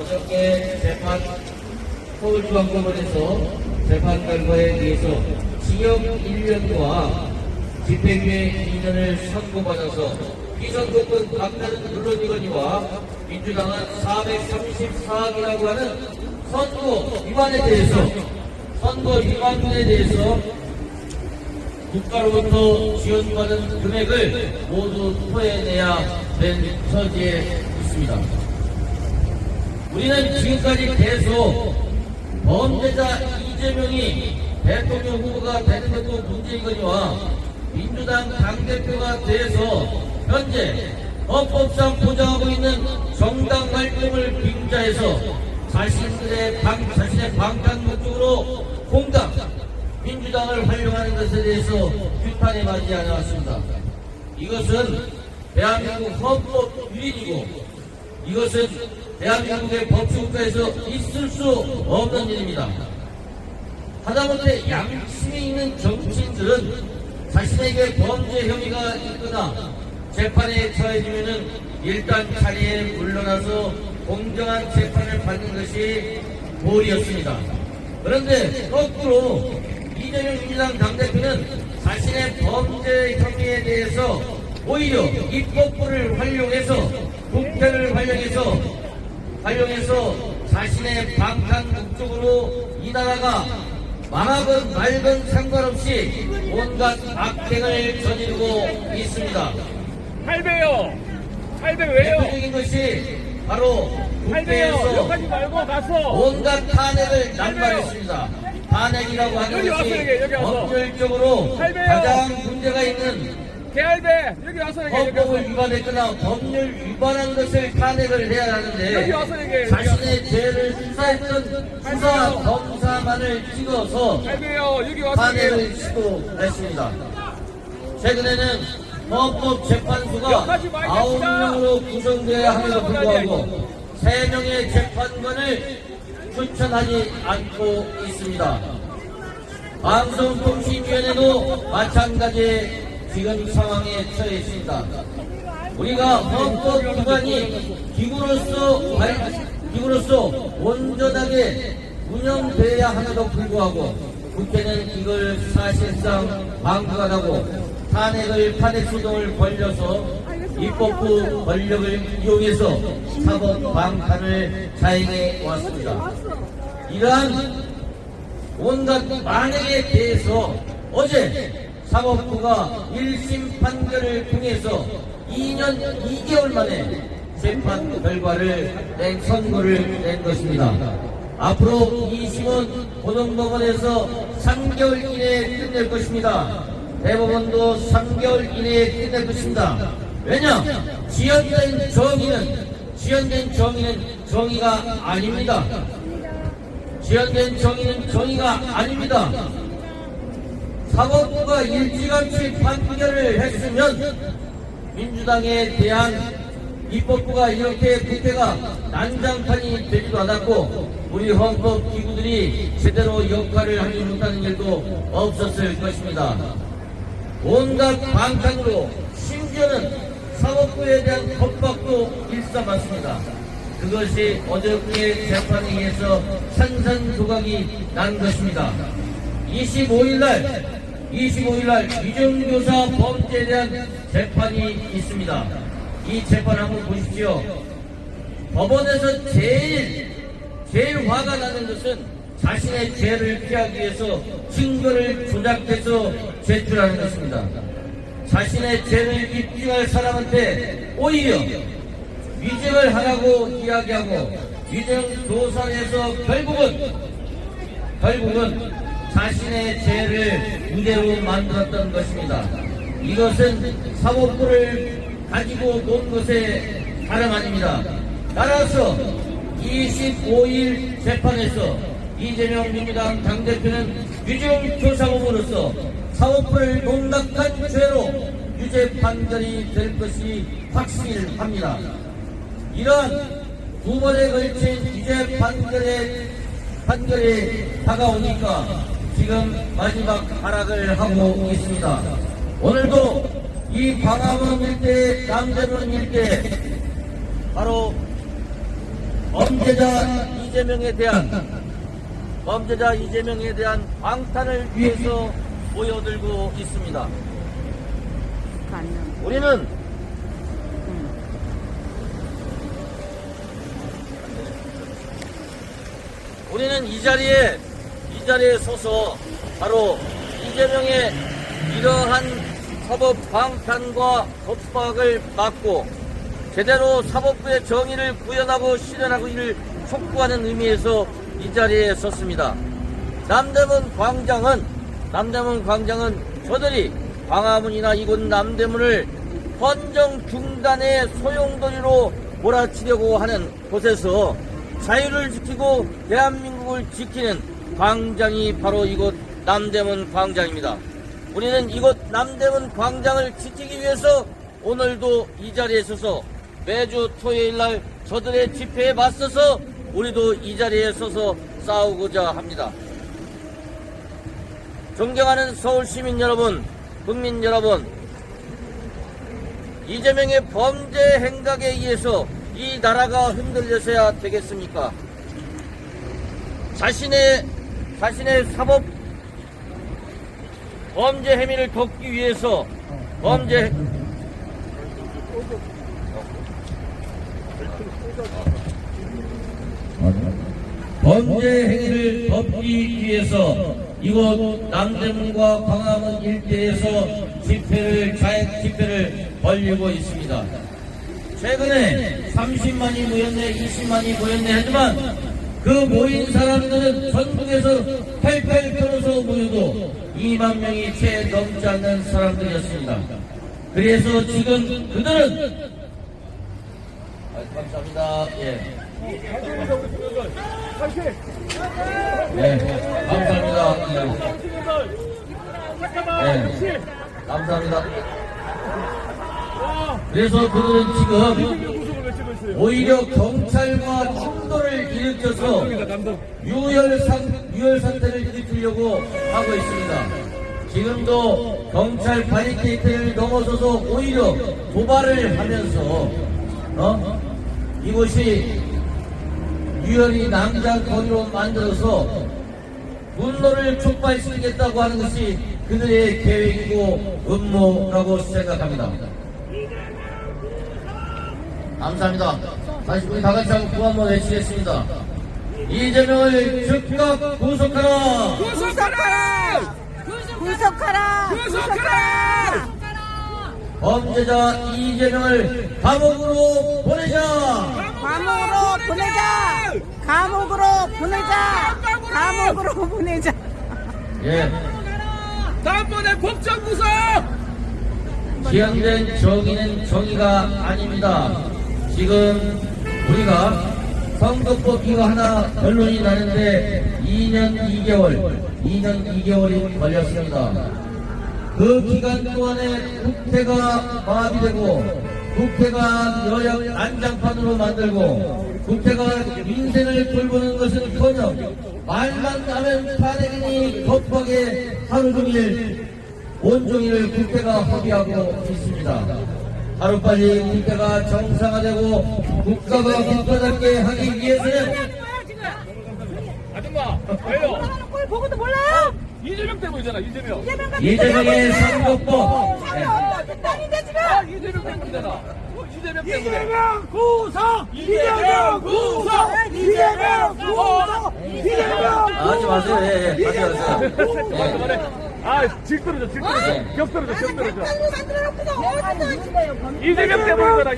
어저께 재판 서울중앙법원에서 재판 결과에 의해서 징역 1년과 집행유예 2년을 선고받아서 비선거권 강자는 물론이거니와 민주당은 434억이라고 하는 선거 위반에 대해서 국가로부터 지원받은 금액을 모두 토해내야 된 처지에 있습니다. 우리는 지금까지 계속 범죄자 이재명이 대통령 후보가 되는 것도 문제이거니와 민주당 당대표가 돼서 현재 헌법상 보장하고 있는 정당 활동을 빙자해서 자신의 방탄 목적으로 공당 민주당을 활용하는 것에 대해서 규탄에 맞지 않았습니다. 이것은 대한민국 헌법 유린이고 이것은 대한민국의 법치국가에서 있을 수 없는 일입니다. 하다못해 양심이 있는 정치인들은 자신에게 범죄 혐의가 있거나 재판에 처해지면은 일단 자리에 물러나서 공정한 재판을 받는 것이 도리였습니다. 그런데 거꾸로 이재명 민주당 당대표는 자신의 범죄 혐의에 대해서 오히려 입법부를 활용해서 국회를 활용해서 자신의 방탄 목적으로 이 나라가 망하건 말건 상관없이 온갖 악행을 저지르고 있습니다. 8배요. 8배 왜요? 대표적인 것이 바로 8배요. 국회에서 여기까지 말고 가서. 온갖 탄핵을 남발했습니다. 탄핵이라고 하는 여기 와서 것이 얘기해, 여기 와서. 법률적으로 8배요. 가장 문제가 있는 개할배. 여기 와서 얘기해. 여기 와서. 헌법을 위반했거나 법률 위반한 것을 탄핵을 해야 하는데 여기 와서 얘기해. 자신의 죄를 수사했던 수사 검사만을 찍어서 8배요. 여기 와서 탄핵을 얘기해. 시도했습니다. 최근에는 헌법재판소가 여기까지 많이 됩시다. 9명으로 구성되어야 함에도 불구하고 3명의 재판관을 추천하지 않고 있습니다. 방송통신위원회도 마찬가지의 지금 상황에 처해 있습니다. 우리가 헌법기관이 기구로서 온전하게 운영돼야 함에도 불구하고 국회는 이걸 사실상 방관하고 탄핵소동을 벌려서 입법부 권력을 이용해서 사법 방탄을 자행해 왔습니다. 이러한 온갖 만행에 대해서 어제 사법부가 1심 판결을 통해서 2년 2개월 만에 재판 결과를 선고를 낸 것입니다. 앞으로 2심은 고등법원에서 3개월 이내에 끝낼 것입니다. 대법원도 3개월 이내에 끝낼 것입니다. 왜냐? 지연된 정의는 정의가 아닙니다. 지연된 정의는 정의가 아닙니다. 사법부가 일찌감치 판결을 했으면 민주당에 대한 입법부가 이렇게 국회가 난장판이 되지도 않았고 우리 헌법기구들이 제대로 역할을 하지 못하는 일도 없었을 것입니다. 온갖 방탄으로 심지어는 사법부에 대한 겁박도 일삼았습니다. 그것이 어저께 재판에 의해서 산산조각이 난 것입니다. 25일날 위정교사 범죄에 대한 재판이 있습니다. 이 재판 한번 보십시오. 법원에서 제일 화가 나는 것은 자신의 죄를 피하기 위해서 증거를 조작해서 제출하는 것입니다. 자신의 죄를 입증할 사람한테 오히려 위증을 하라고 이야기하고 위정교사에서 결국은 자신의 죄를 무죄로 만들었던 것입니다. 이것은 사법부를 가지고 논 것에 다름 아닙니다. 따라서 25일 재판에서 이재명 민주당 당대표는 위정교사범으로서 사법부를 농락한 죄로 유죄 판결이 될 것이 확실합니다. 이러한 두 번에 걸친 유죄 판결이 다가오니까 지금 마지막 하락을 하고 있습니다. 오늘도 이 광화문 일대, 남대문 일대 바로 범죄자 이재명에 대한 방탄을 위해서 모여들고 있습니다. 우리는 이 자리에 서서 바로 이재명의 이러한 사법 방탄과 협박을 막고 제대로 사법부의 정의를 구현하고 실현하기를 촉구하는 의미에서 이 자리에 섰습니다. 남대문 광장은 저들이 광화문이나 이곳 남대문을 헌정 중단의 소용돌이로 몰아치려고 하는 곳에서 자유를 지키고 대한민국을 지키는 광장이 바로 이곳 남대문 광장입니다. 우리는 이곳 남대문 광장을 지키기 위해서 오늘도 이 자리에 서서 매주 토요일날 저들의 집회에 맞서서 우리도 이 자리에 서서 싸우고자 합니다. 존경하는 서울시민 여러분, 국민 여러분, 이재명의 범죄 행각에 의해서 이 나라가 흔들려서야 되겠습니까? 자신의 사법 범죄 행위를 덮기 위해서 범죄 행위를 덮기 위해서 이곳 남대문과 광화문 일대에서 자행 집회를 벌이고 있습니다. 최근에 30만이 모였네, 20만이 모였네 하지만 그 모인 사람들은 전국에서 팔팔 펴서 모여도 2만 명이 채 넘지 않는 사람들이었습니다. 그래서 지금 그들은 감사합니다. 예. 네, 감사합니다. 네, 감사합니다. 그래서 그들은 지금 오히려 경찰과 충돌을 일으켜서 유혈 사태를 일으키려고 하고 있습니다. 지금도 경찰 바리케이트를 넘어서서 오히려 도발을 하면서 이곳이 유혈이 낭장거리로 만들어서 분노를 촉발시키겠다고 하는 것이 그들의 계획이고 음모라고 생각합니다. 감사합니다. 다시 우리 다같이 한번 구호 한번 외치겠습니다. 이재명을 즉각 구속하라! 구속하라! 구속하라! 구속하라! 범죄자 이재명을 감옥으로 보내자! 감옥으로 보내자! 감옥으로 보내자! 감옥으로 보내자! 예. 다음번에 법정 구속! 지향된 정의는 정의가 아닙니다. 지금 우리가 선거법 이거 하나 결론이 나는데 2년 2개월이 걸렸습니다. 그 기간 동안에 국회가 마비되고 국회가 여야 난장판으로 만들고 국회가 민생을 돌보는 것은커녕 말만 하면 탄핵이니 겁박에 하루종일 온종일 국회가 허비하고 있습니다. 하루빨리 국회가 정상화되고 국가가 국가답게 하기 위해서는 아줌마 왜요? 꼴 보고도 몰라요? 이재명 때문이잖아. 이재명의 선거법 됐다는데 지금! 이재명 때문이잖아. 이재명 때문에. 이재명 구속! 이재명 구속! 이재명 구속! 이재명 하지 마세요. 예, 하지 마세요. 예. 질 떨어져. 격 떨어져. 땅을 만들어놓고서 어디서 이재명 때문이잖아.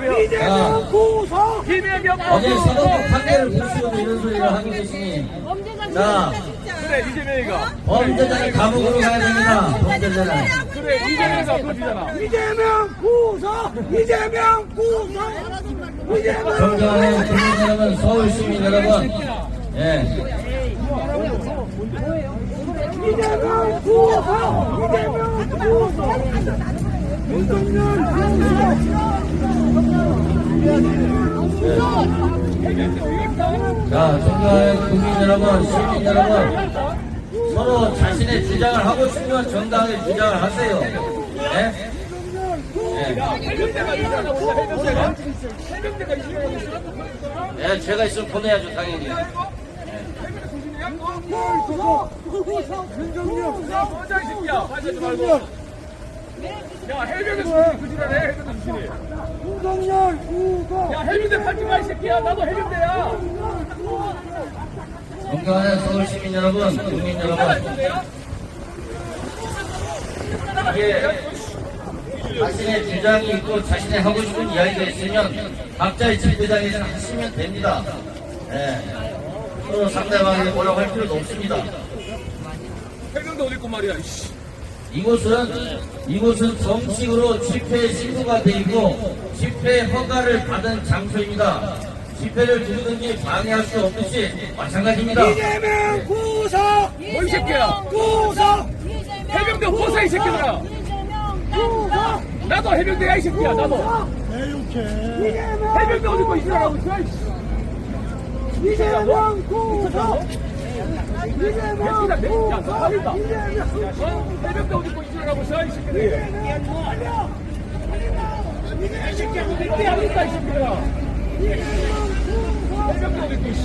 이재명 구속! 김혜경 어제 사법부 판결을 보시고 이런 소리를 하고 계시니 자, 그래 이재명이가 범죄자는 감옥으로 가야 됩니다. 범죄자는. 그래 이재명이가 그거지잖아. 이재명 구속! 이재명 구속! 이재명 존경하는 국민 여러분, 서울 시민 여러분, 예. 이재명 구속! 이재명 구속! 자, 존경하는 국민 여러분, 시민 여러분, 서로 자신의 주장을 하고 싶으면 정당하게 주장을 하세요. 예? 예. 해병대가 이주하고 있어, 해병대가. 해병대가 이주하고 있어. 네, 제가 있으면 보내야죠, 당연히. 혼자 이 새끼야. 하지 말고. 야, 해병대 수준이 그지라네, 해병대 수준이. 윤석열 구속. 야, 해병대 팔지 마, 이 새끼야. 나도 해병대야. 존경하는 서울 시민 여러분, 국민 여러분. 이게 자신의 주장이 있고 자신의 하고 싶은 이야기가 있으면 각자의 집회장에서 하시면 됩니다. 예. 서로 상대방에게 뭐라고 할 필요도 없습니다. 해병대 어디 있고 말이야, 이씨. 이곳은 정식으로 집회 신고가 되어 있고 집회 허가를 받은 장소입니다. 집회를 누구든지 방해할 수 없듯이 마찬가지입니다. 이재명 구속. 뭐 이 새끼야. 구속. 해병대 호사, 이 새끼들아. 구속. 나도 해병대야, 이 새끼야, 나도. 이재명. 해병대 어디 있고 이주하고 있어, 이씨. 이재명 구속. 이재명 야, 너 구속. 빨리다. 이재명. 해병대 어디 있고 이주하고 있어, 이 새끼들. 이 새끼야. 해병대 어디 있다, 이 새끼들아. 이재명 구속. 해병대 어디 있고, 이씨.